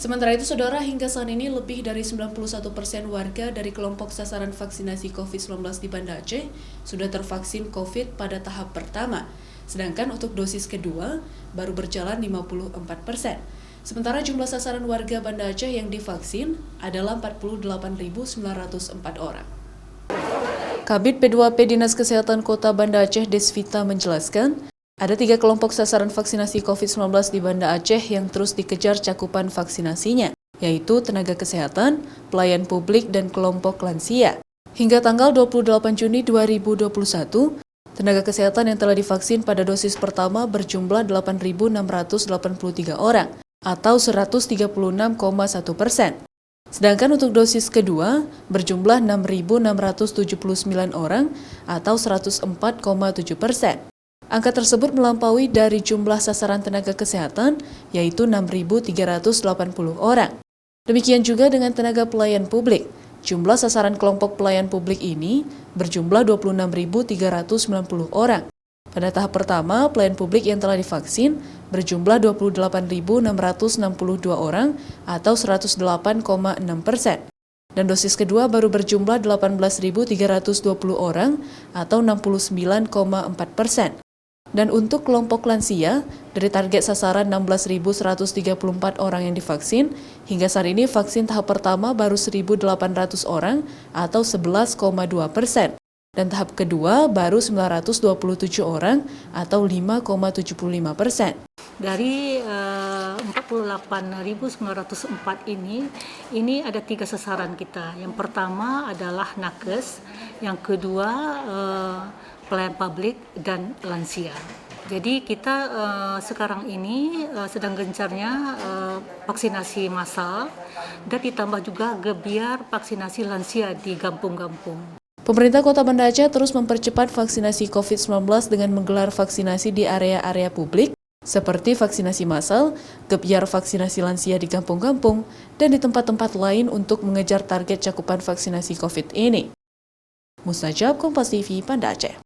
Sementara itu, saudara, hingga saat ini lebih dari 91% warga dari kelompok sasaran vaksinasi COVID-19 di Banda Aceh sudah tervaksin COVID pada tahap pertama. Sedangkan untuk dosis kedua baru berjalan 54%. Sementara jumlah sasaran warga Banda Aceh yang divaksin adalah 48.904 orang. Kabid P2P Dinas Kesehatan Kota Banda Aceh Desvita menjelaskan, ada 3 kelompok sasaran vaksinasi COVID-19 di Banda Aceh yang terus dikejar cakupan vaksinasinya, yaitu tenaga kesehatan, pelayan publik, dan kelompok lansia. Hingga tanggal 28 Juni 2021, tenaga kesehatan yang telah divaksin pada dosis pertama berjumlah 8.683 orang, atau 136,1%. Sedangkan untuk dosis kedua berjumlah 6.679 orang, atau 104,7%. Angka tersebut melampaui dari jumlah sasaran tenaga kesehatan, yaitu 6.380 orang. Demikian juga dengan tenaga pelayan publik. Jumlah sasaran kelompok pelayan publik ini berjumlah 26.390 orang. Pada tahap pertama, pelayan publik yang telah divaksin berjumlah 28.662 orang atau 108,6%. Dan dosis kedua baru berjumlah 18.320 orang atau 69,4%. Dan untuk kelompok lansia, dari target sasaran 16.134 orang yang divaksin, hingga saat ini vaksin tahap pertama baru 1.800 orang atau 11,2%. Dan tahap kedua baru 927 orang atau 5,75%. Dari 48.904 ini ada 3 sasaran kita. Yang pertama adalah nakes, yang kedua pelayan publik, dan lansia. Jadi kita sekarang ini sedang gencarnya vaksinasi massal dan ditambah juga gebiar vaksinasi lansia di kampung-kampung. Pemerintah Kota Banda Aceh terus mempercepat vaksinasi COVID-19 dengan menggelar vaksinasi di area-area publik, seperti vaksinasi massal, gebiar vaksinasi lansia di kampung-kampung, dan di tempat-tempat lain untuk mengejar target cakupan vaksinasi COVID ini. Mustajab, Kompas TV, Banda Aceh.